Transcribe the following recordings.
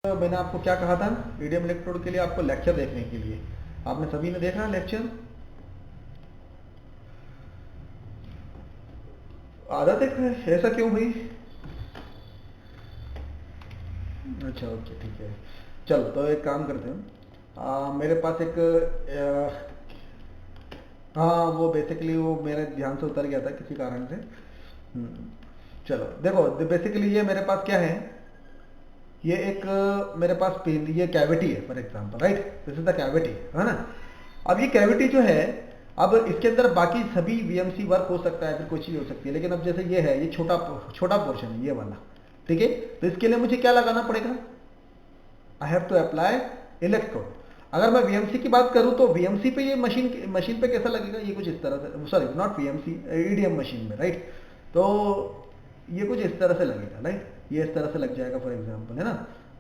तो मैंने आपको क्या कहा था ईडीएम इलेक्ट्रोड के लिए आपको लेक्चर देखने के लिए, आपने सभी ने देखा लेक्चर? आदत है, ऐसा क्यों हुई? अच्छा ओके ठीक है, चलो तो एक काम करते हैं। मेरे पास एक हाँ वो बेसिकली वो मेरे ध्यान से उतर गया था किसी कारण से। हम्म, चलो देखो बेसिकली ये मेरे पास क्या है, ये एक मेरे पास पेन ये कैविटी है for example, right? This is the cavity, है ना? अब ये कैविटी जो है, अब इसके अंदर बाकी सभी वीएमसी वर्क हो सकता है, फिर कोई चीज हो सकती है, लेकिन अब जैसे ये है, ये छोटा छोटा पोर्शन है ये वाला, ठीक है? तो इसके लिए मुझे क्या लगाना पड़ेगा? I have to apply electrode. अगर मैं वीएमसी की बात करूं तो वीएमसी पे ये मशीन मशीन पे कैसा लगेगा, ये कुछ इस तरह से, sorry not VMC, EDM machine में, राइट? तो ये कुछ इस तरह से लगेगा, राइट? ये इस तरह से लग जाएगा फॉर एग्जांपल, है ना?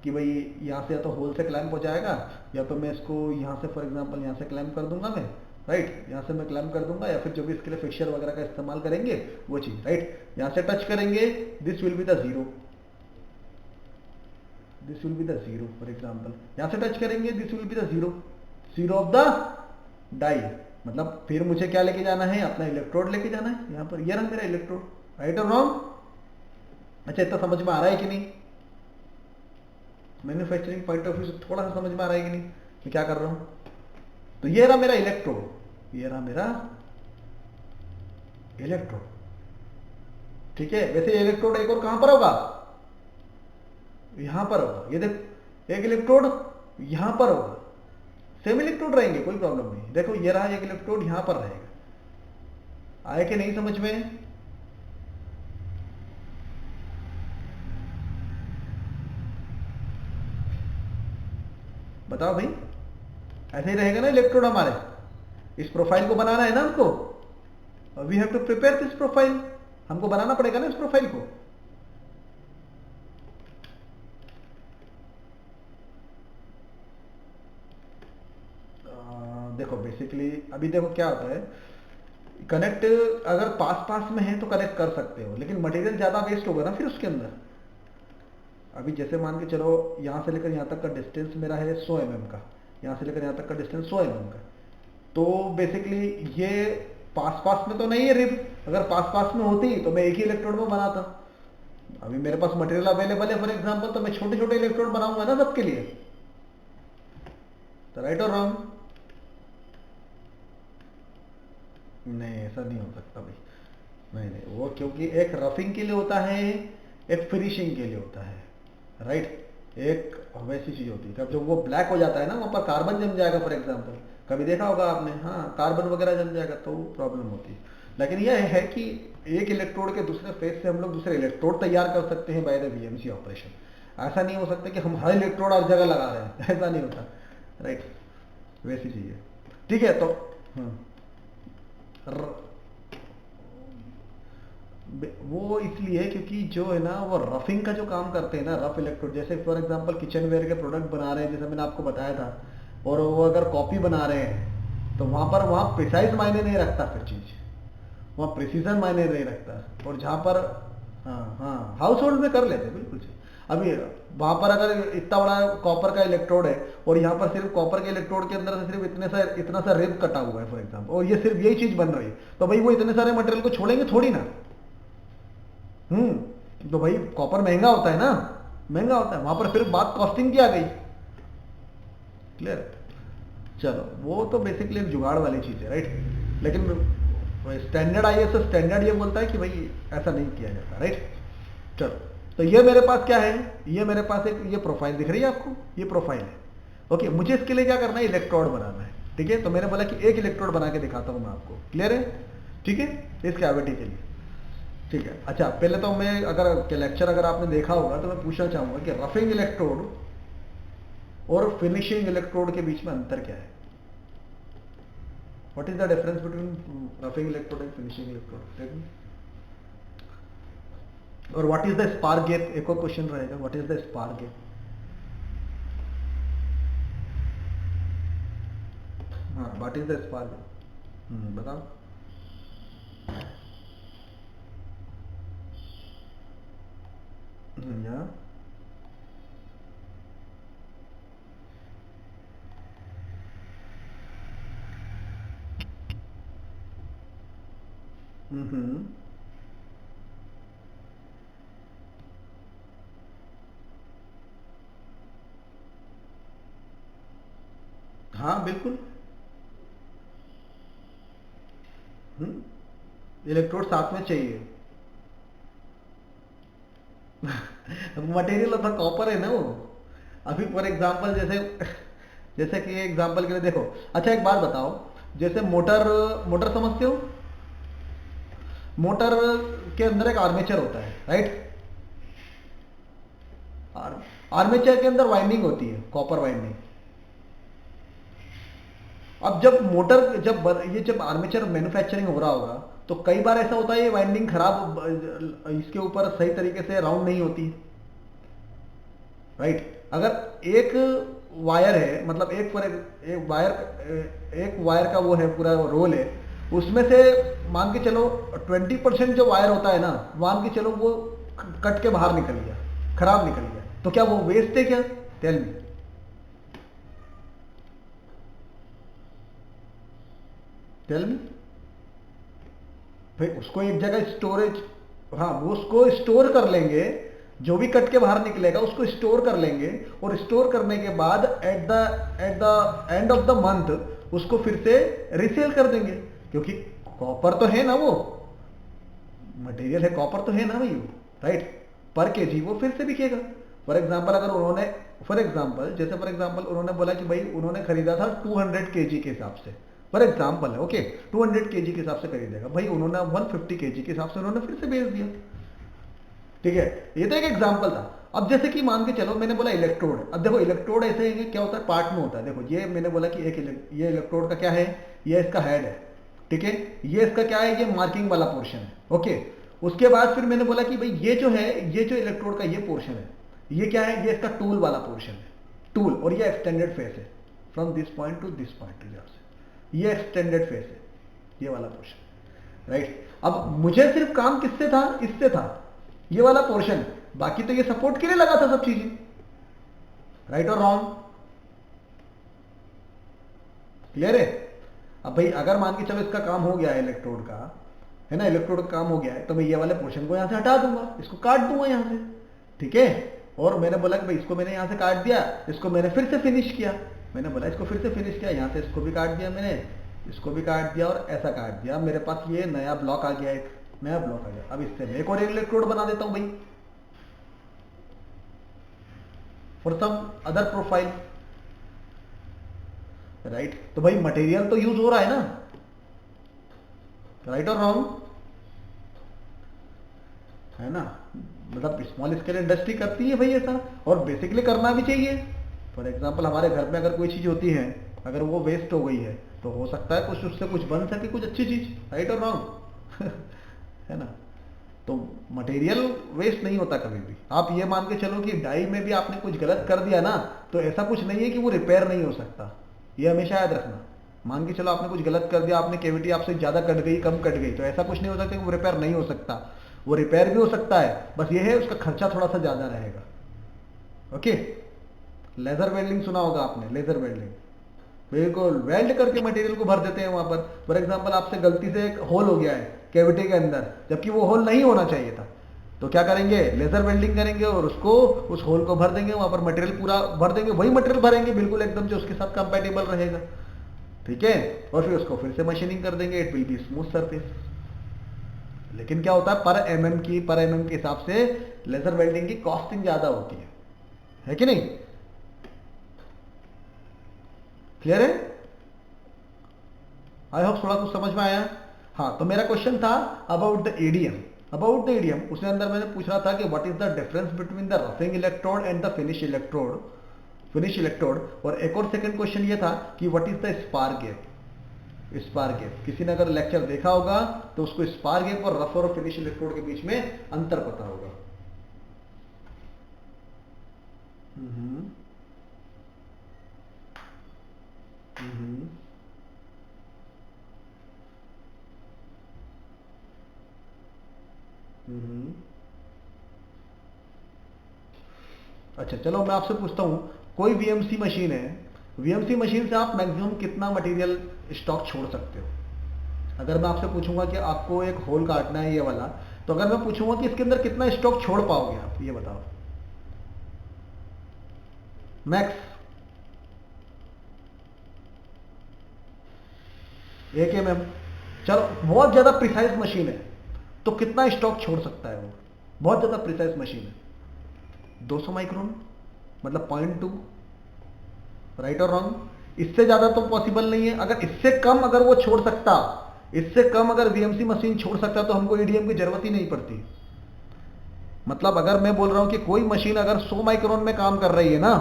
कि भाई यहाँ से या तो होल से क्लैंप हो जाएगा, या तो मैं इसको यहाँ से फॉर एग्जांपल यहाँ से क्लैंप कर दूंगा मैं, राइट? यहाँ से मैं क्लैंप कर दूंगा, या फिर जो भी इसके लिए फिक्सचर वगैरह का इस्तेमाल करेंगे वो चीज़, राइट? यहाँ से टच करेंगे, this will be the zero, this will be the zero for example. यहां से टच करेंगे, this will be the zero, zero of the die. मतलब फिर मुझे क्या लेके जाना है, अपना इलेक्ट्रोड लेके जाना है यहां पर, ये रहा मेरा इलेक्ट्रोड, राइट और रॉन्ग? अच्छा इतना समझ में आ रहा है कि नहीं? मैन्युफैक्चरिंग पॉइंट ऑफ व्यू से थोड़ा सा समझ में आ रहा है कि नहीं मैं क्या कर रहा हूं? तो ये रहा मेरा इलेक्ट्रोड, ये रहा मेरा इलेक्ट्रोड, ठीक है? वैसे इलेक्ट्रोड एक और कहां पर होगा, यहां पर होगा, ये देख एक इलेक्ट्रोड यहां पर होगा, सेम इलेक्ट्रोड रहेंगे, कोई प्रॉब्लम नहीं। देखो ये रहा एक इलेक्ट्रोड यहां पर रहेगा, आए कि नहीं समझ में? बताओ भाई, ऐसे ही रहेगा ना इलेक्ट्रोड हमारे? इस प्रोफाइल को बनाना है ना हमको, we have to prepare this profile, हमको बनाना पड़ेगा ना इस प्रोफाइल को। देखो बेसिकली अभी देखो क्या होता है, कनेक्ट अगर पास पास में है तो कनेक्ट कर सकते हो, लेकिन मटेरियल ज्यादा वेस्ट होगा ना फिर उसके अंदर। अभी जैसे मान के चलो यहां से लेकर यहां तक का डिस्टेंस मेरा है 100 mm का, यहां से लेकर यहां तक का डिस्टेंस 100 mm का, तो बेसिकली ये पास पास में तो नहीं है रिब, अगर पास पास में होती तो मैं एक ही इलेक्ट्रोड में बनाता। अभी मेरे पास मटेरियल अवेलेबल है फॉर एग्जांपल, तो मैं छोटे छोटे इलेक्ट्रोड बनाऊंगा ना सबके लिए, तो राइट और रॉन्ग? नहीं ऐसा नहीं हो सकता भाई, नहीं नहीं, वो क्योंकि एक रफिंग के लिए होता है, एक फिनिशिंग के लिए होता है, राइट? एक वैसी चीज होती है, तब जब वो ब्लैक हो जाता है ना, वहां पर कार्बन जम जाएगा फॉर एग्जांपल, कभी देखा होगा आपने, हाँ कार्बन वगैरह जम जाएगा तो प्रॉब्लम होती है। लेकिन यह है कि एक इलेक्ट्रोड के दूसरे फेस से हम लोग दूसरे इलेक्ट्रोड तैयार कर सकते हैं बाय द वीएमसी ऑपरेशन। ऐसा नहीं हो सकता कि हम हर इलेक्ट्रोड हर जगह लगा रहे हैं, ऐसा नहीं होता, राइट? वैसी चीज है, ठीक है? तो हाँ, वो इसलिए क्योंकि जो है ना वो रफिंग का जो काम करते हैं ना, रफ इलेक्ट्रोड, जैसे फॉर एग्जांपल किचन वेयर के प्रोडक्ट बना रहे हैं जैसे मैंने आपको बताया था, और वो अगर कॉपी बना रहे हैं तो वहां पर वहां प्रिसाइज मायने नहीं रखता, फिर चीज वहां प्रिसीजन मायने नहीं रखता, और जहां पर हाँ हाँ हाउस होल्ड में कर लेते बिल्कुल सही। अभी वहां पर अगर इतना बड़ा कॉपर का इलेक्ट्रोड है, और यहाँ पर सिर्फ कॉपर के इलेक्ट्रोड के अंदर से सिर्फ इतना सा रिब कटा हुआ है फॉर एग्जाम्पल, और ये सिर्फ यही चीज बन रही है, तो भाई वो इतने सारे मटेरियल को छोड़ेंगे थोड़ी ना। तो भाई कॉपर महंगा होता है ना, महंगा होता है, वहां पर फिर बात कॉस्टिंग की आ गई, क्लियर? चलो वो तो बेसिकली एक जुगाड़ वाली चीज है, राइट? लेकिन स्टैंडर्ड आईएसओ स्टैंडर्ड ये बोलता है कि भाई ऐसा नहीं किया जाता, राइट? चलो तो ये मेरे पास क्या है, ये मेरे पास एक ये प्रोफाइल दिख रही है आपको, ये प्रोफाइल है, ओके? मुझे इसके लिए क्या करना है, इलेक्ट्रोड बनाना है, ठीक है? तो मैंने बोला कि एक इलेक्ट्रोड बना के दिखाता हूं मैं आपको, क्लियर है? ठीक है, इस कैविटी के लिए, ठीक है? अच्छा पहले तो मैं अगर लेक्चर अगर आपने देखा होगा तो मैं पूछना चाहूंगा कि रफिंग इलेक्ट्रोड और फिनिशिंग इलेक्ट्रोड के बीच में अंतर क्या है? What is the difference between roughing electrode and finishing electrode? और what is the spark gap, एक और क्वेश्चन रहेगा, what is the spark gap? हाँ what is the spark gap, बताओ। या हम्म। हाँ बिल्कुल। इलेक्ट्रोड साथ में चाहिए। मटेरियल तो कॉपर है ना वो। अभी फॉर एग्जांपल जैसे जैसे कि एग्जांपल के लिए देखो। अच्छा एक बात बताओ, जैसे मोटर, मोटर समझते हो? मोटर के अंदर एक आर्मेचर होता है, राइट? आर्मेचर के अंदर वाइंडिंग होती है, कॉपर वाइंडिंग। अब जब मोटर ये जब आर्मेचर मैन्युफैक्चरिंग हो रहा होगा, तो कई बार ऐसा होता है ये वाइंडिंग खराब, इसके ऊपर सही तरीके से राउंड नहीं होती, राइट? अगर एक वायर है, मतलब एक वायर का वो है, पूरा रोल है, उसमें से मान के चलो 20% जो वायर होता है ना, मान के चलो वो कट के बाहर निकल गया, खराब निकल गया, तो क्या वो वेस्ट है क्या? Tell me. Tell me. भाई उसको एक जगह स्टोरेज, हाँ वो उसको स्टोर कर लेंगे, जो भी कट के बाहर निकलेगा उसको स्टोर कर लेंगे, और स्टोर करने के बाद at the end of the month उसको फिर से रिसेल कर देंगे, क्योंकि कॉपर तो है ना वो, मटेरियल है, कॉपर तो है ना भाई वो, राइट? पर केजी वो फिर से बिकेगा। फॉर एग्जाम्पल अगर उन्होंने, फॉर एग्जाम्पल उन्होंने बोला कि भाई उन्होंने खरीदा था 200 केजी के हिसाब से, फॉर एग्जाम्पल है, ओके, 200 केजी के हिसाब से खरीदेगा, भाई उन्होंने 150 केजी के हिसाब से उन्होंने फिर से बेच दिया, ठीक है? ये तो एक एग्जाम्पल था। अब जैसे कि मान के चलो मैंने बोला इलेक्ट्रोड, अब देखो इलेक्ट्रोड ऐसे है, क्या होता है, पार्ट में होता है। देखो ये मैंने बोला कि ये इलेक्ट्रोड का क्या है, ये इसका हेड है, ठीक है? ये इसका क्या है, ये मार्किंग वाला पोर्शन है, ओके। उसके बाद फिर मैंने बोला कि भाई ये जो है, ये जो इलेक्ट्रोड का ये पोर्शन है, ये क्या है, ये इसका टूल वाला पोर्शन है, टूल, और ये एक्सटेंडेड फेस है, from this point two this point, ये एक्सटेंडेड फेस है, ये वाला पोर्शन, राइट? अब मुझे सिर्फ काम किससे था, इससे था, ये वाला पोर्शन, बाकी तो ये सपोर्ट के लिए लगा था सब चीजें, राइट और रॉन्ग? क्लियर है? अब भाई अगर मान के चलो इसका काम हो गया है इलेक्ट्रोड का, है ना, इलेक्ट्रोड का काम हो गया है, तो मैं ये वाले पोर्शन को यहां से हटा दूंगा, इसको काट दूंगा यहां से, ठीक है? और मैंने बोला कि भाई इसको मैंने यहां से काट दिया, इसको मैंने फिर से फिनिश किया, मैंने बोला इसको फिर से फिनिश किया, यहां से इसको भी काट दिया मैंने, इसको भी काट दिया, और ऐसा काट दिया, मेरे पास ये नया ब्लॉक आ गया, एक नया ब्लॉक आ गया। अब इससे मैं एक और इलेक्ट्रोड बना देता हूं भाई, for some other profile, right? तो भाई मटेरियल तो यूज हो रहा है ना, राइट और रॉन्ग? है ना? मतलब स्मॉल स्केल इंडस्ट्री करती है भाई ऐसा, और बेसिकली करना भी चाहिए। फॉर एग्जाम्पल हमारे घर में अगर कोई चीज होती है, अगर वो वेस्ट हो गई है, तो हो सकता है कुछ उससे कुछ बन सके, कुछ अच्छी चीज, राइट और रॉन्ग? है ना? तो मटेरियल वेस्ट नहीं होता कभी भी। आप ये मान के चलो कि डाई में भी आपने कुछ गलत कर दिया ना, तो ऐसा कुछ नहीं है कि वो रिपेयर नहीं हो सकता, ये हमेशा याद रखना। मान के चलो आपने कुछ गलत कर दिया, आपने कैविटी आपसे ज्यादा कट गई, कम कट गई, तो ऐसा कुछ नहीं हो सकता कि वो रिपेयर नहीं हो सकता, वो रिपेयर भी हो सकता है, बस ये है उसका खर्चा थोड़ा सा ज्यादा रहेगा, ओके? लेजर वेल्डिंग सुना होगा आपने, लेजर वेल्डिंग, बिल्कुल वेल्ड करके मटेरियल को भर देते हैं वहां पर। फॉर एग्जांपल आपसे गलती से एक होल हो गया है कैविटी के अंदर, जबकि वो होल नहीं होना चाहिए था, तो क्या करेंगे, लेजर वेल्डिंग करेंगे और उसको, उस होल को भर देंगे, वहां पर मटेरियल पूरा भर देंगे, वही मटेरियल भरेंगे बिल्कुल एकदम जो उसके साथ कंपेटेबल रहेगा, ठीक है? और फिर उसको फिर से मशीनिंग कर देंगे, it will be smooth surface. लेकिन क्या होता है, पर एम के हिसाब से लेजर वेल्डिंग की कॉस्टिंग ज्यादा होती है कि नहीं? क्लियर है? आई होप थोड़ा कुछ समझ में आया। हाँ, तो मेरा क्वेश्चन था अबाउट द ईडीएम, उसके अंदर मैंने पूछ रहा था कि what is the difference between the roughing electrode and the finish electrode. और एक और सेकंड क्वेश्चन ये था कि what is the spar gap, किसी ने अगर लेक्चर देखा होगा तो उसको स्पार गैप और रफ और फिनिश इलेक्ट्रोड के बीच में अंतर पता होगा। हम्म। हम्म। हम्म। अच्छा चलो मैं आपसे पूछता हूं, कोई वीएमसी मशीन है, वीएमसी मशीन से आप मैक्सिमम कितना मटेरियल स्टॉक छोड़ सकते हो? अगर मैं आपसे पूछूंगा कि आपको एक होल काटना है ये वाला, तो अगर मैं पूछूंगा कि इसके अंदर कितना स्टॉक छोड़ पाओगे आप, ये बताओ मैक्स। 1 mm। चलो बहुत ज्यादा प्रिसाइज मशीन है तो कितना स्टॉक छोड़ सकता है वो? बहुत ज्यादा प्रिसाइज मशीन है 200 माइक्रोन, मतलब 0.2। राइट और रॉन्ग? इससे ज्यादा तो पॉसिबल नहीं है। अगर इससे कम अगर वो छोड़ सकता, इससे कम अगर वीएमसी मशीन छोड़ सकता तो हमको ईडीएम की जरूरत ही नहीं पड़ती। मतलब अगर मैं बोल रहा हूं कि कोई मशीन अगर 100 माइक्रोन में काम कर रही है ना,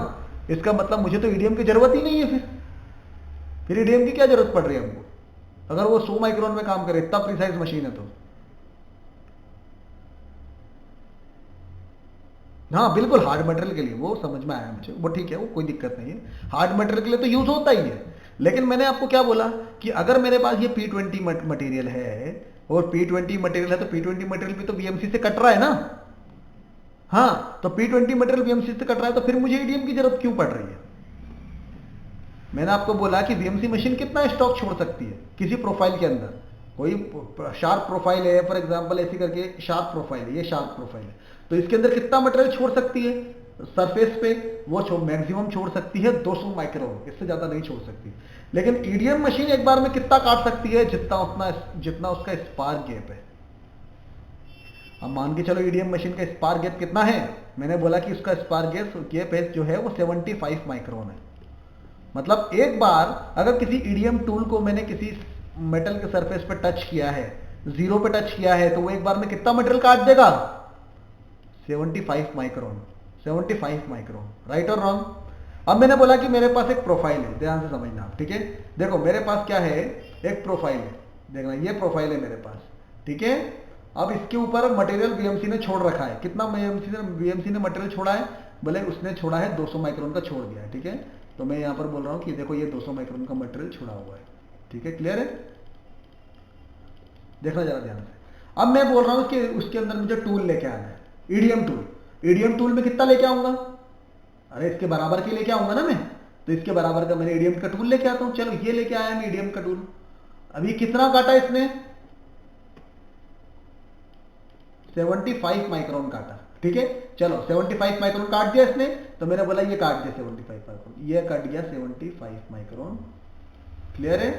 इसका मतलब मुझे तो ईडीएम की जरूरत ही नहीं है। फिर ईडीएम की क्या जरूरत पड़ रही है हमको, अगर वो 100 माइक्रोन में काम करे, इतना प्रिसाइज मशीन है तो। हाँ बिल्कुल, हार्ड मटेरियल के लिए वो समझ में आया मुझे, वो ठीक है, वो कोई दिक्कत नहीं है, हार्ड मटेरियल के लिए तो यूज होता ही है। लेकिन मैंने आपको क्या बोला कि अगर मेरे पास ये P20 मटेरियल है, और P20 मटेरियल है, तो P20 मटेरियल भी तो वीएमसी से कट रहा है ना। हाँ, तो P20 मटेरियल वीएमसी से कट रहा है, तो फिर मुझे ईडीएम की जरूरत क्यों पड़ रही है? मैंने आपको बोला कि वीएमसी मशीन कितना स्टॉक छोड़ सकती है किसी प्रोफाइल के अंदर। कोई शार्प प्रोफाइल है फॉर एग्जांपल, ऐसी करके शार्प प्रोफाइल है, ये शार्प प्रोफाइल है, तो इसके अंदर कितना मटेरियल छोड़ सकती है सरफेस पे? वो मैक्सिमम छोड़ सकती है 200 माइक्रोन, इससे ज्यादा नहीं छोड़ सकती। लेकिन ईडीएम मशीन एक बार में कितना काट सकती है? जितना उसका स्पार्क गैप है। अब मान के चलो ईडीएम मशीन का स्पार्क गैप कितना है, मैंने बोला कि उसका स्पार्क गैप जो है वो 75 माइक्रोन है। मतलब एक बार अगर किसी ईडीएम टूल को मैंने किसी मेटल के सरफेस पे टच किया है, जीरो पे टच किया है, तो वो एक बार में कितना मटेरियल काट देगा? 75 माइक्रोन। 75 माइक्रोन। राइट और रॉन्ग? अब मैंने बोला कि मेरे पास एक प्रोफाइल है, ध्यान से समझना आप, ठीक है? देखो मेरे पास क्या है, एक प्रोफाइल है, देखना ये प्रोफाइल है मेरे पास, ठीक है? अब इसके ऊपर मटेरियल वीएमसी ने छोड़ रखा है। कितना वीएमसी ने मटेरियल छोड़ा है? बोले उसने छोड़ा है 200 माइक्रोन का छोड़ दिया है, ठीक है? तो मैं यहां पर बोल रहा हूं कि देखो ये 200 माइक्रोन का मटेरियल छोड़ा हुआ है, ठीक है? क्लियर है? देखना जरा ध्यान से। अब मैं बोल रहा हूं कि उसके अंदर मुझे टूल लेके आना है, ईडीएम टूल। ईडीएम टूल में कितना लेके आऊंगा? अरे इसके बराबर के लेके आऊंगा ना मैं, तो इसके बराबर का मैंने ईडीएम का टूल लेके आता हूं। चलो ये लेके आया मैं ईडीएम का टूल। अभी कितना काटा इसने? 75 माइक्रोन काटा, ठीक है? चलो 75 माइक्रोन काट दिया इसने, तो मैंने बोला ये काट दिया 75 माइक्रोन, ये काट दिया 75 माइक्रोन। क्लियर है?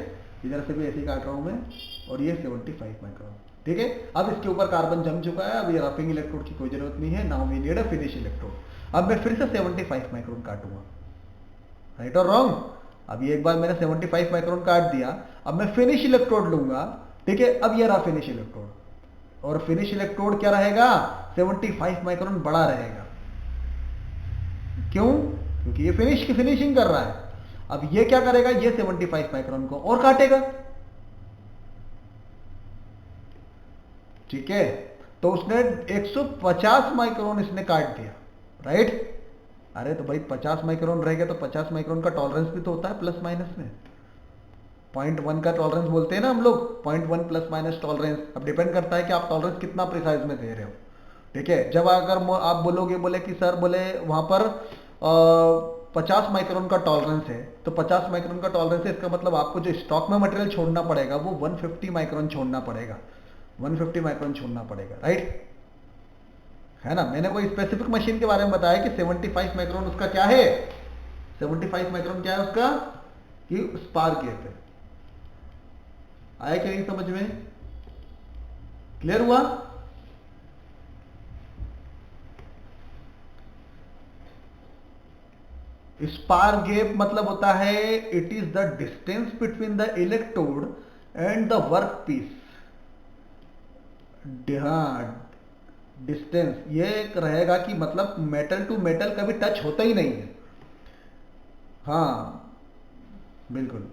इधर से भी ऐसे ही काट रहा हूं मैं, और ये 75 माइक्रोन, ठीक है? अब इसके ऊपर कार्बन जम चुका है, अब ये रफिंग इलेक्ट्रोड की कोई जरूरत नहीं है, now we need a finish electrode. अब मैं फिर से 75 माइक्रोन काटूंगा। राइट और रॉन्ग? अब ये एक बार मैंने 75 माइक्रोन काट दिया, अब मैं फिनिश इलेक्ट्रोड लूंगा, ठीक है? अब ये रहा फिनिश इलेक्ट्रोड, और फिनिश इलेक्ट्रोड क्या रहेगा? 75 माइक्रोन बड़ा रहेगा। क्यों? क्योंकि ये फिनिश की फिनिशिंग कर रहा है। अब ये क्या करेगा? ये 75 माइक्रोन को और काटेगा, ठीक है? तो उसने 150 माइक्रोन इसने काट दिया, राइट? अरे तो भाई 50 माइक्रोन रहेगा तो 50 माइक्रोन का टॉलरेंस भी तो होता है प्लस माइनस में। 0.1 का टॉलरेंस बोलते हैं ना हम लोग, 0.1 प्लस माइनस टॉलरेंस। अब डिपेंड करता है कि आप टॉलरेंस कितना प्रिसाइज में दे रहे हो, ठीक है? जब अगर आप बोलोगे, बोले कि सर बोले वहां पर 50 माइक्रोन का टॉलरेंस है, तो 50 माइक्रोन का टॉलरेंस है, इसका मतलब आपको जो स्टॉक में मटेरियल छोड़ना पड़ेगा वो 150 माइक्रोन छोड़ना पड़ेगा, 150 माइक्रोन छोड़ना पड़ेगा, राइट? है ना? मैंने कोई स्पेसिफिक मशीन के बारे में बताया कि 75 माइक्रोन उसका क्या है, 75 माइक्रोन क्या है उसका, कि स्पार्क गैप है। आया क्या नहीं समझ में? क्लियर हुआ? स्पार्क गैप मतलब होता है it is the distance between the electrode and the work piece. हाँ, डिस्टेंस ये एक रहेगा कि मतलब मेटल टू मेटल कभी टच होता ही नहीं है। हाँ बिल्कुल,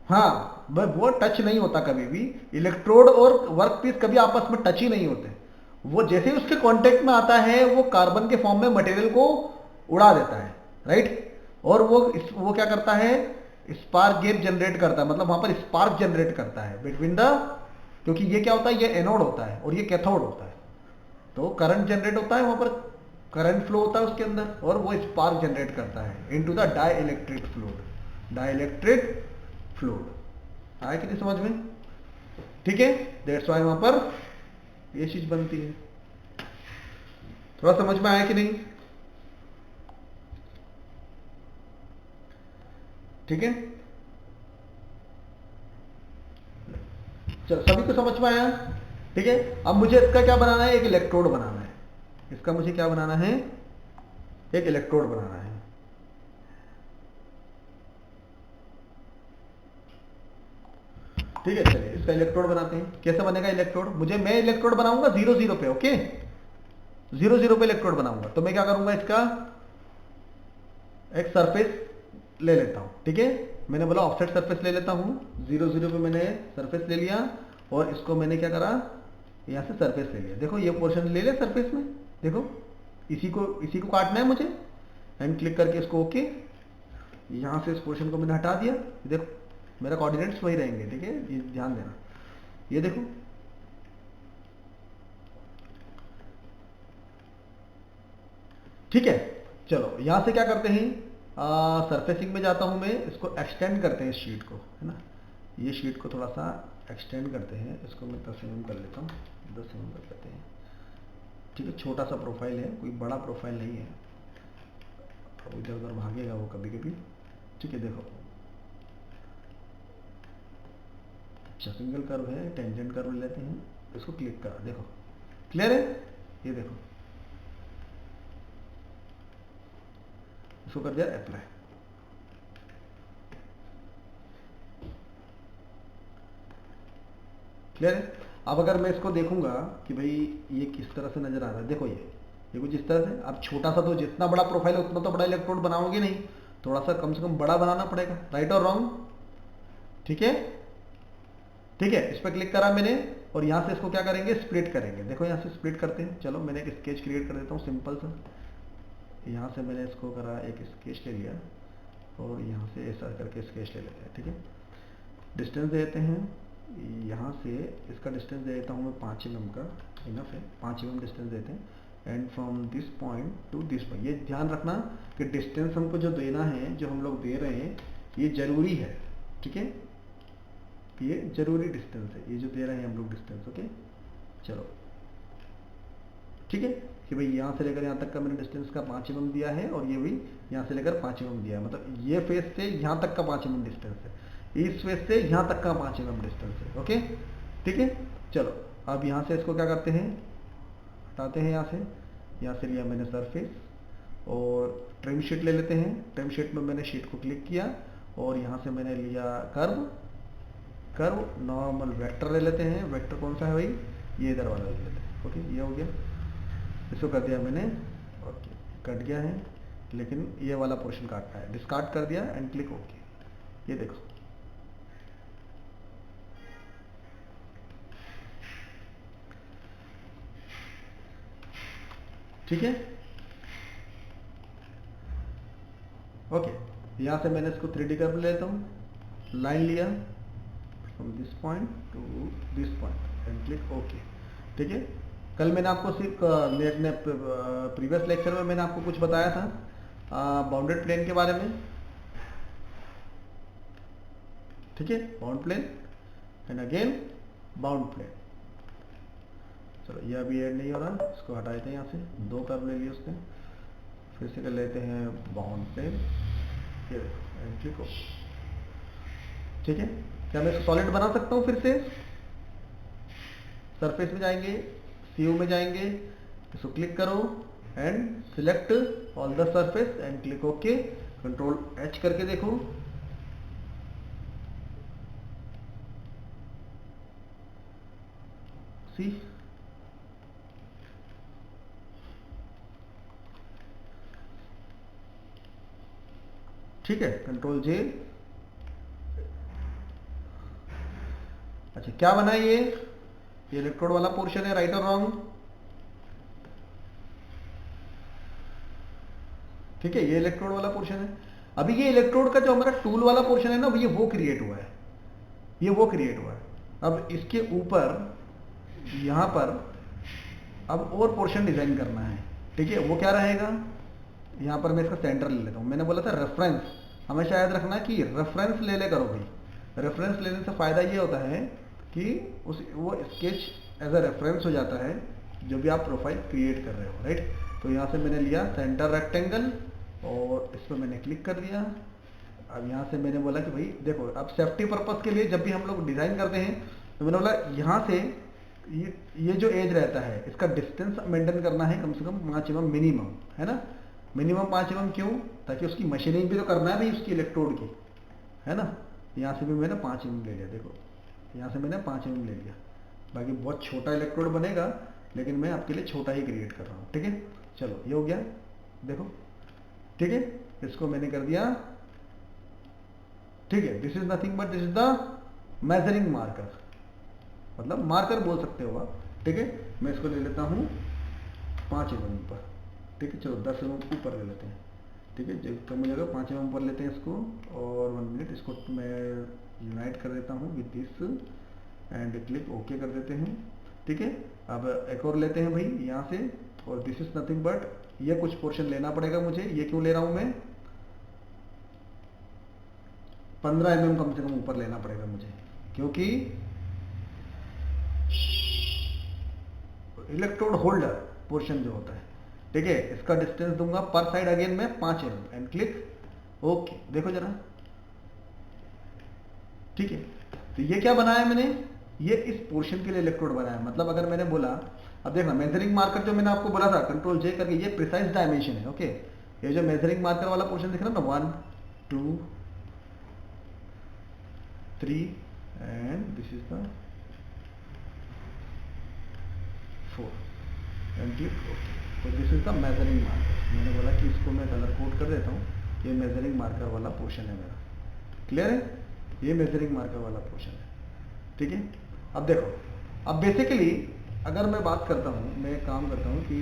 हाँ वो टच नहीं होता कभी भी। इलेक्ट्रोड और वर्क पीस कभी आपस में टच ही नहीं होते। वो जैसे ही उसके कांटेक्ट में आता है वो कार्बन के फॉर्म में मटेरियल को उड़ा देता है, राइट? और वो क्या करता है? स्पार्क गैप जनरेट करता है, मतलब वहां पर स्पार्क जनरेट करता है बिटवीन द, क्योंकि ये क्या होता है, ये एनोड होता है और ये कैथोड होता है, तो करंट जनरेट होता है वहां पर, करंट फ्लो होता है उसके अंदर, और वो स्पार्क जनरेट करता है into the dielectric fluid. Dielectric fluid आया कि नहीं समझ में? ठीक है, दैट्स वाई वहां पर ये चीज बनती है। थोड़ा समझ में आया कि नहीं? ठीक है, चलो सभी को समझ में आया? ठीक है, अब मुझे इसका क्या बनाना है, एक इलेक्ट्रोड बनाना है। इसका मुझे क्या बनाना है, एक इलेक्ट्रोड बनाना है। ठीक है, चलिए इसका इलेक्ट्रोड बनाते हैं। कैसे बनेगा इलेक्ट्रोड? मैं इलेक्ट्रोड बनाऊंगा 0 0 पे, ओके, 0 0 पे इलेक्ट्रोड बनाऊंगा। तो मैं क्या करूंगा, इसका एक सरफेस ले लेता हूं। ठीक है, मैंने बोला ऑफसेट सरफेस ले लेता हूं। 0 0 पे मैंने सरफेस ले लिया और इसको मैंने क्या करा, यहां से सरफेस ले लिया। देखो ये पोर्शन ले लिया सरफेस में, देखो इसी को काटना है मुझे, एंड क्लिक करके इसको ओके। यहां से इस पोर्शन को मैंने हटा दिया। देखो मेरा कोऑर्डिनेट्स वही रहेंगे। ठीक है, ये ध्यान देना, ये देखो ठीक है। चलो यहां से क्या करते हैं, सरफेसिंग में जाता हूं मैं, इसको एक्सटेंड करते हैं इस शीट को, है ना, ये शीट को थोड़ा सा एक्सटेंड करते हैं। इसको मैं 10 mm कर लेता हूँ, 10 mm कर लेते हैं। ठीक है, छोटा सा प्रोफाइल है, कोई बड़ा प्रोफाइल नहीं है, इधर उधर भागेगा वो कभी कभी। ठीक है, देखो अच्छा सिंगल कर्व है, टेंजेंट कर्व लेते हैं, इसको क्लिक करा, देखो क्लियर है, ये देखो इसको कर दिया अप्लाई। क्लियर है? अब अगर मैं इसको देखूंगा कि भाई ये किस तरह से नजर आ रहा है, देखो ये कुछ इस तरह से। अब छोटा सा, तो जितना बड़ा प्रोफाइल है उतना तो बड़ा इलेक्ट्रोड बनाओगे नहीं, थोड़ा सा कम से कम बड़ा बनाना पड़ेगा, राइट और रॉन्ग? ठीक है, ठीक है, इस पर क्लिक करा मैंने और यहां से इसको क्या करेंगे, स्प्लिट करेंगे। देखो यहां से स्प्लिट करते हैं। चलो मैंने एक स्केच क्रिएट कर देता हूँ सिंपल सा। यहां से मैंने इसको करा, एक स्केच ले लिया और यहां से ऐसा करके स्केच ले लेते हैं। ठीक है, डिस्टेंस देते हैं, यहाँ से इसका डिस्टेंस दे देता हूँ मैं 5 mm का, इनफ है, 5 mm डिस्टेंस देते हैं। And from this point two this point, ये ध्यान रखना कि डिस्टेंस हमको जो देना है, जो हम लोग दे रहे हैं, ये जरूरी है। ठीक है, ये जरूरी डिस्टेंस है, ये जो दे रहे हैं हम लोग डिस्टेंस। ओके, चलो ठीक है कि भाई यहाँ से लेकर यहाँ तक का मैंने डिस्टेंस का 5 mm दिया है और ये भी यहाँ से लेकर 5 mm दिया है, मतलब ये फेस से यहाँ तक का 5 mm डिस्टेंस है, इस फेस से यहाँ तक का 5 mm डिस्टेंस है। ओके, ठीक है, चलो अब यहाँ से इसको क्या करते हैं, हटाते हैं यहाँ से लिया मैंने सरफेस और ट्रिम शीट ले लेते हैं। ट्रिम शीट में मैंने शीट को क्लिक किया और यहाँ से मैंने लिया कर्व नॉर्मल वेक्टर ले लेते हैं। वेक्टर कौन सा है भाई, ये इधर वाला ले लेते हैं। ओके, ये हो गया, इसको कर दिया मैंने, ओके कट गया है, लेकिन ये वाला पोर्शन काटना है, डिस्कार्ड कर दिया एंड क्लिक ओके। ये देखो ठीक है, ओके। यहां से मैंने इसको 3D कर्व लेता हूँ, लाइन लिया from this point two this point and click okay. ठीक है, कल मैंने आपको सिर्फ प्रीवियस लेक्चर में मैंने आपको कुछ बताया था बाउंडेड प्लेन के बारे में। ठीक है, bound plane and again bound plane. चलो ये अभी ऐड नहीं हो रहा, इसको हटा देते हैं यहाँ से, 2 कर्व ले लिए उसने, फिर से कर लेते हैं बाउंड प्लेन, ये एंड क्लिक हो। ठीक है, क्या मैं इसको सॉलिड बना सकता हूँ? फिर से सरफेस में जाएंगे, सीयू में जाएंगे, इसको क्लिक करो and select all the surface and click okay. Control H करके देखो, सी ठीक है, कंट्रोल जे। अच्छा क्या बना ये इलेक्ट्रोड वाला पोर्शन है, राइट और रॉन्ग? ठीक है, ये इलेक्ट्रोड वाला पोर्शन है। अभी ये इलेक्ट्रोड का जो हमारा टूल वाला पोर्शन है ना, ये वो क्रिएट हुआ है, ये वो क्रिएट हुआ है। अब इसके ऊपर यहां पर अब और पोर्शन डिजाइन करना है। ठीक है, वो क्या रहेगा, यहां पर मैं इसका सेंटर ले लेता हूं। मैंने बोला था रेफरेंस, हमेशा याद रखना कि रेफरेंस ले ले करो भाई। रेफरेंस लेने से फायदा ये होता है कि उस वो स्केच एज अ रेफरेंस हो जाता है जो भी आप प्रोफाइल क्रिएट कर रहे हो, राइट। तो यहाँ से मैंने लिया सेंटर रेक्टेंगल और इस पर मैंने क्लिक कर दिया। अब यहाँ से मैंने बोला कि भाई देखो, अब सेफ्टी पर्पस के लिए जब भी हम लोग डिज़ाइन करते हैं तो मैंने बोला यहाँ से ये जो एज रहता है इसका डिस्टेंस मेंटेन करना है कम से कम 5 mm मिनिमम, है ना। मिनिमम 5 mm क्यों? ताकि उसकी मशीनिंग भी तो करना है भाई उसकी इलेक्ट्रोड की, है ना। यहाँ से भी मैंने 5 mm ले लिया, देखो यहाँ से मैंने 5 mm ले लिया। बाकी बहुत छोटा इलेक्ट्रोड बनेगा लेकिन मैं आपके लिए छोटा ही क्रिएट कर रहा हूँ, ठीक है। चलो ये हो गया, देखो, ठीक है। इसको मैंने कर दिया, ठीक है। This is nothing but this is the measuring marker, मतलब मार्कर बोल सकते हो आप, ठीक है। मैं इसको ले लेता हूँ 5 mm पर, ठीक है। चलो 10 mm ऊपर ले लेते हैं, ठीक है। जब कम हो जाएगा 5 mm पर लेते हैं इसको। और 1 मिनट इसको मैं यूनाइट कर देता हूँ with this and click okay कर देते हैं, ठीक है। अब एक और लेते हैं भाई यहाँ से, और दिस इज नथिंग बट ये कुछ पोर्शन लेना पड़ेगा मुझे। ये क्यों ले रहा हूँ मैं? 15 mm कम से कम ऊपर लेना पड़ेगा मुझे, क्योंकि इलेक्ट्रोड होल्डर पोर्शन जो होता है, ठीक है, इसका डिस्टेंस दूंगा पर साइड अगेन में 5 mm एंड क्लिक ओके। देखो जरा, ठीक है। तो ये क्या बनाया मैंने? ये इस पोर्शन के लिए इलेक्ट्रोड बनाया। मतलब अगर मैंने बोला, अब देखना मेजरिंग मार्कर जो मैंने आपको बोला था कंट्रोल जे करके, ये प्रिसाइज डायमेंशन है, ओके। ये जो मेजरिंग मार्कर वाला पोर्शन दिख रहा है ना, 1 2 3 and this is the 4 and click okay. तो this is the measuring marker. मैंने बोला कि इसको मैं कलर कोड कर देता हूँ। ये मेजरिंग मार्कर वाला पोर्शन है मेरा, क्लियर है। ये मेजरिंग मार्कर वाला पोर्शन है, ठीक है। अब देखो, अब बेसिकली अगर मैं बात करता हूँ, मैं काम करता हूँ कि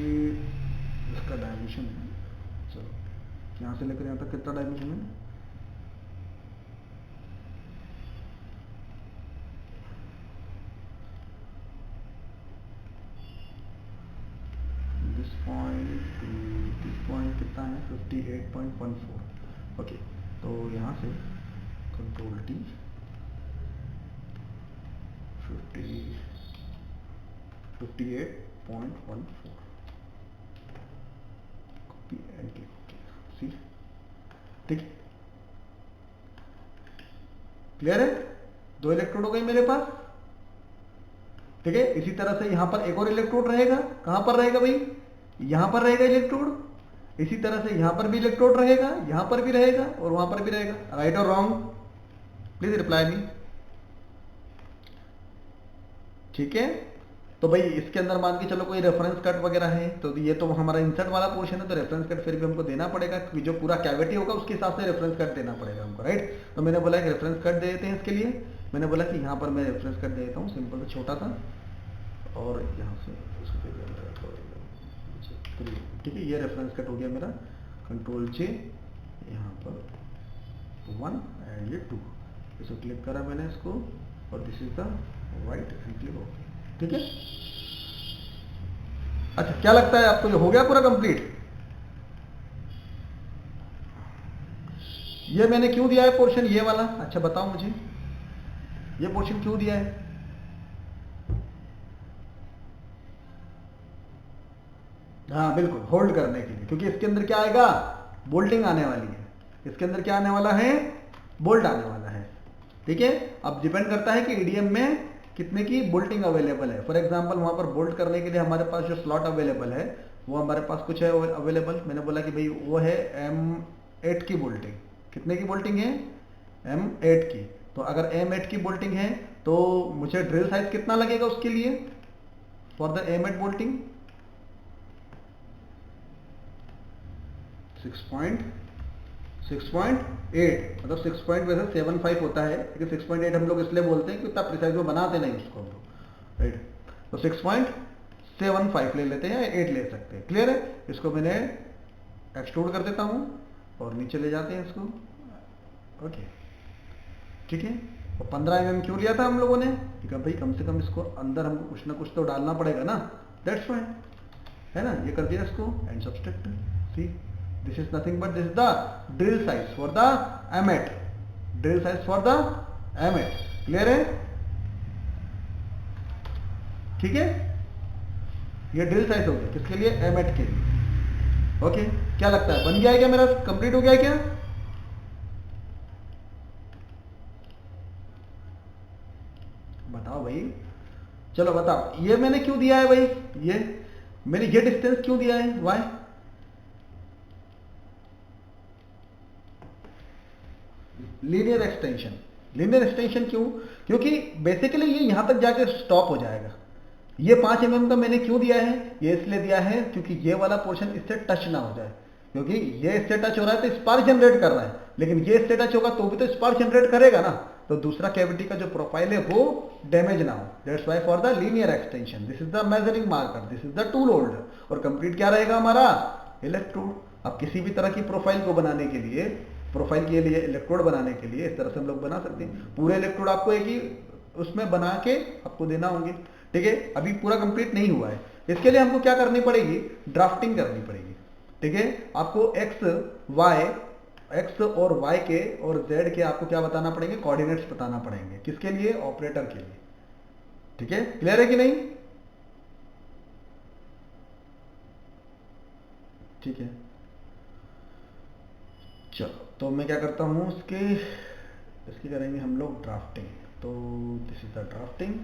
इसका डायमेंशन, चलो यहाँ से लेकर यहाँ तक कितना डायमेंशन है? दिस पॉइंट कितना है? 58.14, ओके। तो यहाँ से control T 58.14 copy and click, C, ठीक, क्लियर है। 2 इलेक्ट्रोड हो गए मेरे पास, ठीक है। इसी तरह से यहां पर एक और इलेक्ट्रोड रहेगा। कहां पर रहेगा भाई? यहां पर रहेगा इलेक्ट्रोड। इसी तरह से यहां पर भी इलेक्ट्रोड रहेगा, यहां पर भी रहेगा और वहां पर भी रहेगा। राइट और रॉन्ग? प्लीज रिप्लाई मी, ठीक है। तो भाई इसके अंदर मान के चलो कोई रेफरेंस कट वगैरह है, तो ये तो हमारा इंसर्ट वाला पोर्शन है, तो रेफरेंस कट फिर भी हमको देना पड़ेगा, क्योंकि जो पूरा कैविटी होगा उसके हिसाब से रेफरेंस कट देना पड़ेगा हमको, राइट। तो मैंने बोला कि रेफरेंस कट दे देते हैं इसके लिए। मैंने बोला कि यहाँ पर मैं रेफरेंस कट दे देता हूँ, सिंपल सा छोटा सा, और यहाँ से ठीक है। ये रेफरेंस कट हो गया मेरा। कंट्रोल जे, यहाँ पर 1 एंड ये 2, इसको क्लिक करा मैंने इसको, और this is the white and click okay, ठीक है। अच्छा, क्या लगता है आपको ये हो गया पूरा कंप्लीट? ये मैंने क्यों दिया है पोर्शन ये वाला? अच्छा बताओ मुझे, ये पोर्शन क्यों दिया है? हाँ बिल्कुल, होल्ड करने के लिए, क्योंकि इसके अंदर क्या आएगा? बोल्टिंग आने वाली है। इसके अंदर क्या आने वाला है? बोल्ट आने वाला है, ठीक है। अब डिपेंड करता है कि ईडीएम में कितने की बोल्टिंग अवेलेबल है। फॉर एग्जांपल वहां पर बोल्ट करने के लिए हमारे पास जो स्लॉट अवेलेबल है वो हमारे पास कुछ है अवेलेबल। मैंने बोला कि भाई वो है M8 की बोल्टिंग। कितने की बोल्टिंग है? M8 की। तो अगर M8 की बोल्टिंग है तो मुझे ड्रिल साइज कितना लगेगा उसके लिए? फॉर द M8 बोल्टिंग 6.8, मतलब 6.75 होता है, लेकिन 6.8 हम लोग इसलिए बोलते हैं कि इतना प्रिसाइज में बनाते नहीं उसको हम लोग, राइट। तो 6.75 ले लेते हैं या 8 ले सकते हैं, क्लियर है। इसको मैंने एक्सट्रूड कर देता हूं और नीचे ले जाते हैं इसको, ओके, ठीक है। और 15 mm क्यों लिया था हम लोगों ने? क्योंकि भाई कम से कम इसको अंदर हमको कुछ ना कुछ तो डालना पड़ेगा ना, दैट्स वाई, है ना। ये कर दिया इसको and subtract, see, this is nothing but this is the drill size for the M8, drill size for the M8, clear है। ठीक है, ये ड्रिल साइज हो गया किसके लिए, एम8 के लिए। ओके, क्या लगता है बन गया है क्या, मेरा कंप्लीट हो गया है क्या? बताओ भाई, चलो बताओ, ये मैंने क्यों दिया है भाई, ये मैंने ये डिस्टेंस क्यों दिया है, why? Linear extension, linear extension क्यों? क्योंकि बेसिकली ये यहां तक जाके स्टॉप हो जाएगा। ये 5 mm का मैंने क्यों दिया है, ये इसलिए दिया है क्योंकि ये वाला पोर्शन इससे टच ना हो जाए, क्योंकि ये इससे टच हो रहा है तो स्पार्क जनरेट कर रहा है, लेकिन ये इससे टच होगा तो भी तो स्पार्क जनरेट करेगा ना, तो दूसरा कैविटी का जो प्रोफाइल है वो डैमेज ना हो। That's why for the linear extension this is the measuring marker, this is the tool holder. और कंप्लीट क्या रहेगा हमारा, इलेक्ट्रोड। अब किसी भी तरह की प्रोफाइल को बनाने के लिए, प्रोफाइल के लिए इलेक्ट्रोड बनाने के लिए इस तरह से हम लोग बना सकते हैं। पूरे इलेक्ट्रोड आपको एक ही उसमें बना के आपको देना होंगे, ठीक है। अभी पूरा कंप्लीट नहीं हुआ है, इसके लिए हमको क्या करनी पड़ेगी, ड्राफ्टिंग करनी पड़ेगी, ठीक है। आपको एक्स और वाई के और जेड के आपको क्या बताना पड़ेंगे, कोऑर्डिनेट्स बताना पड़ेंगे, किसके लिए, ऑपरेटर के लिए, ठीक है। क्लियर है कि नहीं? ठीक है, चलो तो मैं क्या करता हूँ, इसकी करेंगे हम लोग ड्राफ्टिंग। तो this is the drafting.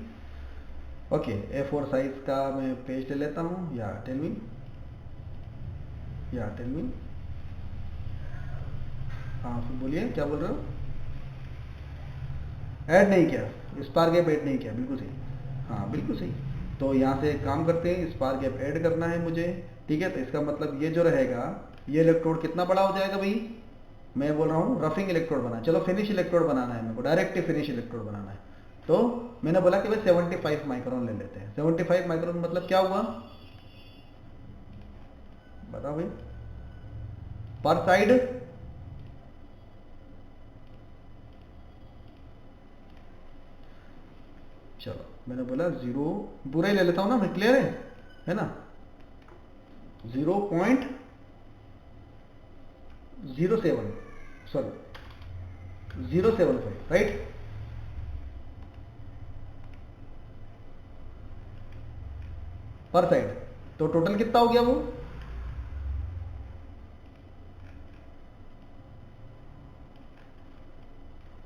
Okay, A4 size का मैं पेज ले लेता हूँ, या टेल मी, हाँ फिर बोलिए क्या बोल रहे हो। ऐड नहीं किया, स्पार गैप ऐड नहीं किया, बिल्कुल सही, हाँ बिल्कुल सही। तो यहाँ से एक काम करते हैं, स्पार गैप ऐड करना है मुझे, ठीक है। तो इसका मतलब ये जो रहेगा, ये इलेक्ट्रोड कितना बड़ा हो जाएगा भाई, मैं बोल रहा हूँ रफिंग इलेक्ट्रोड बना, चलो फिनिश इलेक्ट्रोड बनाना है मेरे को, डायरेक्ट फिनिश इलेक्ट्रोड बनाना है। तो मैंने बोला कि भाई 75 माइक्रोन ले लेते हैं। 75 माइक्रोन मतलब क्या हुआ, बताओ भाई, पर साइड, चलो मैंने बोला जीरो, पूरा ही ले लेता हूं ना मैं, क्लियर है ना, 0.07, सॉरी 0.75, राइट। पर साइड, तो टोटल कितना हो गया वो,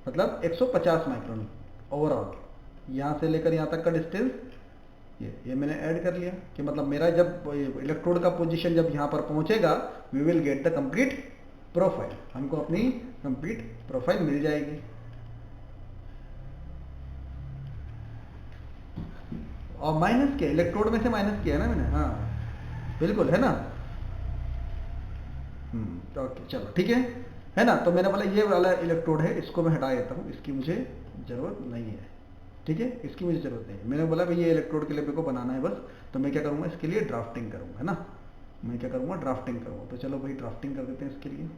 मतलब 150 माइक्रोन ओवरऑल, यहां से लेकर यहां तक का डिस्टेंस, ये मैंने ऐड कर लिया कि मतलब मेरा जब इलेक्ट्रोड का पोजीशन जब यहां पर पहुंचेगा, we will get the complete profile, हमको अपनी कंप्लीट प्रोफाइल मिल जाएगी। और माइनस किया, इलेक्ट्रोड में से माइनस किया है ना मैंने, हाँ बिल्कुल है ना। ओके चलो ठीक है ना। तो मैंने बोला ये वाला इलेक्ट्रोड है, इसको मैं हटा देता हूँ, इसकी मुझे ज़रूरत नहीं है, ठीक है, इसकी मुझे ज़रूरत नहीं है। मैंने बोला भाई ये इलेक्ट्रोड के लिए मेरे को बनाना है बस, तो मैं क्या करूँगा, इसके लिए ड्राफ्टिंग करूँगा, है ना, मैं क्या करूँगा, ड्राफ्टिंग करूँगा। तो चलो भाई ड्राफ्टिंग कर देते हैं इसके लिए,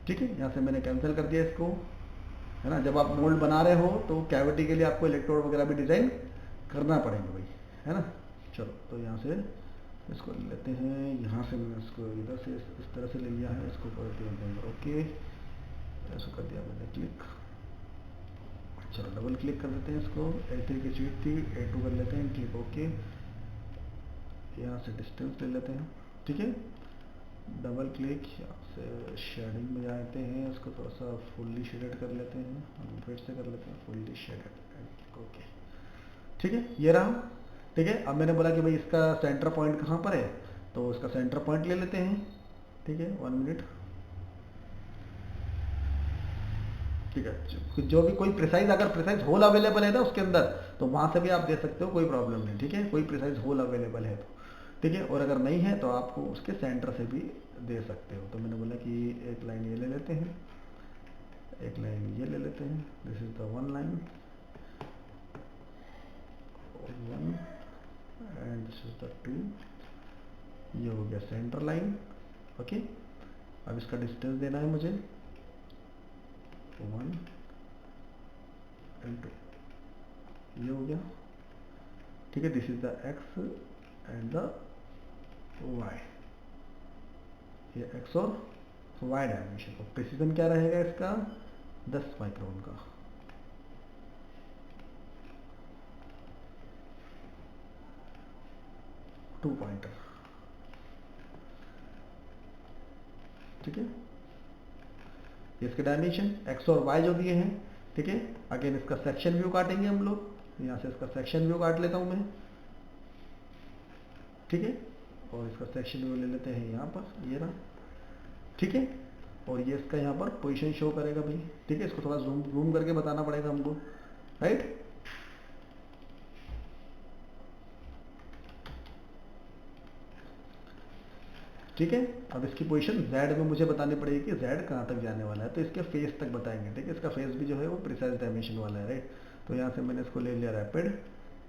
ठीक है। यहाँ से मैंने कैंसिल कर दिया इसको, है ना। जब आप मोल्ड बना रहे हो तो कैविटी के लिए आपको इलेक्ट्रोड वगैरह भी डिज़ाइन करना पड़ेगा भाई, है ना। चलो तो यहाँ से इसको ले लेते हैं, यहाँ से मैंने इसको इधर से इस तरह से ले लिया है, इसको कर दिया ओके, ऐसा कर दिया मैंने क्लिक। चलो डबल क्लिक कर देते हैं इसको, A3 की शीट थी, A2 कर लेते हैं क्लिक, ओके। यहाँ से डिस्टेंस ले लेते हैं, ठीक है, डबल क्लिक, यहाँ से शेडिंग में जाते हैं, इसको थोड़ा सा फुल्ली शेडेड कर लेते हैं, हम फिर से कर लेते हैं फुल्ली शेडेड, ओके ठीक है, ये रहा, ठीक है। अब मैंने बोला कि भाई इसका सेंटर पॉइंट कहाँ पर है, तो इसका सेंटर पॉइंट ले लेते हैं, ठीक है, 1 मिनट, ठीक है। जो भी कोई प्रिसाइज, अगर प्रिसाइज होल अवेलेबल है ना उसके अंदर, तो वहां से भी आप दे सकते हो, कोई प्रॉब्लम नहीं, ठीक है, कोई प्रिसाइज होल अवेलेबल है तो, ठीक है। और अगर नहीं है तो आपको उसके सेंटर से भी दे सकते हो। तो मैंने बोला कि एक लाइन ये ले लेते हैं, एक लाइन ये ले लेते हैं, this is the 1 line, 1 and this is the 2, ये हो गया सेंटर लाइन, ओके। अब इसका डिस्टेंस देना है मुझे 1 एंड 2, ये हो गया, ठीक है। This is the X and the Y, ये एक्स और वाई डायमेंशन। और प्रिसीजन क्या रहेगा इसका, 10 माइक्रोन का, 2 पॉइंटर, ठीक है। इसके डायमेंशन एक्स और वाई जो दिए हैं, ठीक है। अगेन इसका सेक्शन व्यू काटेंगे हम लोग, यहां से इसका सेक्शन व्यू काट लेता हूं मैं, ठीक है। और इसका सेक्शन व्यू ले लेते हैं यहाँ पर, ये रहा, ठीक है। और ये इसका यहाँ पर पोजीशन शो करेगा भाई, ठीक है। इसको थोड़ा जूम करके बताना पड़ेगा हमको, राइट। ठीक है। अब इसकी पोजीशन Z में मुझे बतानी पड़ेगी कि Z कहाँ तक जाने वाला है, तो इसके फेस तक बताएंगे, ठीक है। इसका फेस भी जो है वो प्रिसाइज डायमेंशन वाला है, राइट। तो यहाँ से मैंने इसको ले लिया रैपिड,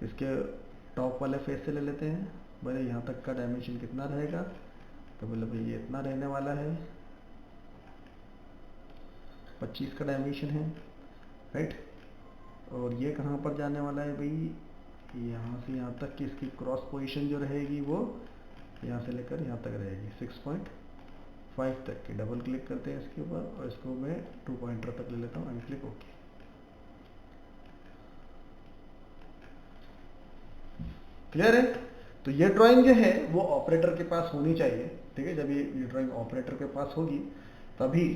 इसके टॉप वाले फेस से ले लेते हैं भाई, यहाँ तक का डायमेंशन कितना रहेगा, तो बोले भाई ये इतना रहने वाला है, 25 का डायमेंशन है, राइट। और ये कहाँ पर जाने वाला है भाई, यहाँ से यहाँ तक की इसकी क्रॉस पोजीशन जो रहेगी वो यहाँ से लेकर यहाँ तक रहेगी 6.5 तक की। डबल क्लिक करते हैं इसके ऊपर और इसको मैं 2 पॉइंटर तक ले लेता हूँ एंड क्लिक ओके। क्लियर है। तो ये ड्राइंग जो है वो ऑपरेटर के पास होनी चाहिए, ठीक है। जब ये ड्राइंग ऑपरेटर के पास होगी तभी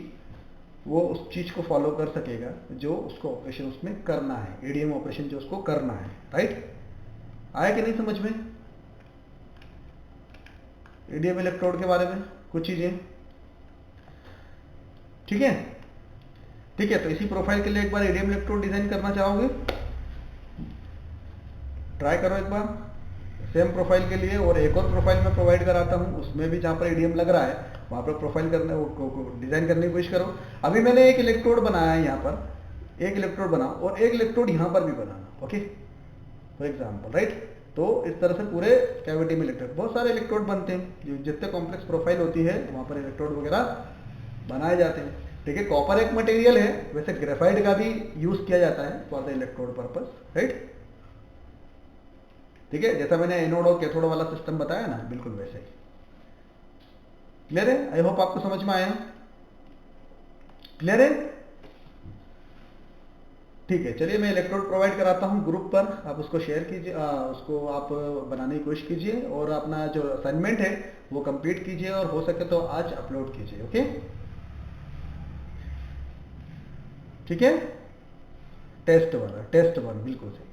वो उस चीज को फॉलो कर सकेगा जो उसको ऑपरेशन उसमें करना है, एडीएम ऑपरेशन जो उसको करना है, राइट। आया कि नहीं समझ में एडीएम इलेक्ट्रोड के बारे में कुछ चीजें, ठीक है। ठीक है, तो इसी प्रोफाइल के लिए एक बार एडीएम इलेक्ट्रोड डिजाइन करना चाहोगे, ट्राई करो एक बार सेम प्रोफाइल के लिए। और एक और प्रोफाइल मैं प्रोवाइड कराता हूं, उसमें भी जहां पर एडीएम लग रहा है वहां पर प्रोफाइल करने डिजाइन करने की कोशिश करो। अभी मैंने एक इलेक्ट्रोड बनाया है, यहाँ पर एक इलेक्ट्रोड बना और एक इलेक्ट्रोड यहां पर भी बनाना, ओके, फॉर एग्जाम्पल, राइट। तो इस तरह से पूरे कैविटी में इलेक्ट्रोड, बहुत सारे इलेक्ट्रोड बनते हैं, जितने कॉम्प्लेक्स प्रोफाइल होती है वहां पर इलेक्ट्रोड वगैरह बनाए जाते हैं, ठीक है। कॉपर एक मटेरियल है, वैसे ग्रेफाइट का भी यूज किया जाता है for the electrode purpose, right. ठीक है, जैसा मैंने एनोड और कैथोड वाला सिस्टम बताया ना, बिल्कुल वैसे ही। क्लियर है, आई होप आपको समझ में आया। क्लियर है, ठीक है। चलिए मैं इलेक्ट्रोड प्रोवाइड कराता हूं ग्रुप पर, आप उसको शेयर कीजिए, उसको आप बनाने की कोशिश कीजिए और अपना जो असाइनमेंट है वो कंप्लीट कीजिए और हो सके तो आज अपलोड कीजिए, ओके। ठीक है, टेस्ट 1 बिल्कुल सही।